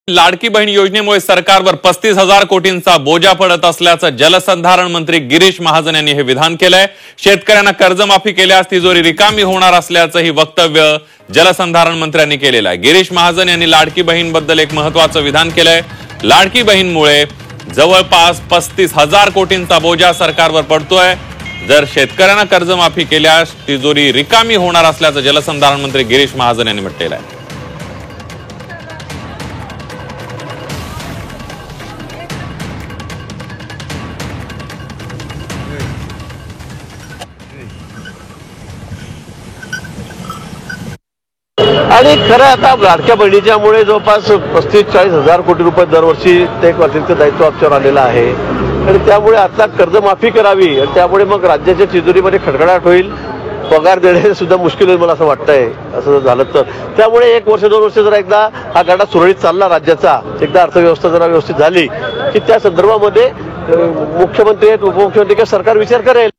लाडकी बहीण योजनेमुळे सरकारवर 35,000 कोटींचा बोजा पडत असल्याचं जलसंधारण मंत्री गिरीश महाजन यांनी हे विधान केलंय। शेतकऱ्यांना कर्जमाफी केल्यास तिजोरी रिकामी होणार असल्याचंही वक्तव्य जलसंधारण मंत्र्यांनी केलेलं आहे। गिरीश महाजन यांनी लाडकी बहीणबद्दल एक महत्त्वाचं विधान केलंय। लाडकी बहीणमुळे जवळपास 35,000 कोटींचा बोजा सरकारवर पडतोय। जर शेतकऱ्यांना कर्जमाफी केल्यास तिजोरी रिकामी होणार असल्याचं जलसंधारण मंत्री गिरीश महाजन यांनी म्हटलेलं आहे। आणि खरं आता लाडक्या बहिणीच्यामुळे जवळपास 35-40 हजार कोटी रुपये दरवर्षी ते एक अतिरिक्त दायित्व आमच्यावर आलेलं आहे आणि त्यामुळे आता कर्जमाफी करावी आणि त्यामुळे मग राज्याच्या तिजोरीमध्ये खडखडाट होईल। पगार देणे सुद्धा मुश्किल होईल मला असं वाटतंय। असं जर झालं तर त्यामुळे 1 वर्ष 2 वर्ष जर एकदा हा गाडा सुरळीत चालला राज्याचा, एकदा अर्थव्यवस्था जरा व्यवस्थित झाली की त्या संदर्भामध्ये मुख्यमंत्री उपमुख्यमंत्री किंवा सरकार विचार करेल।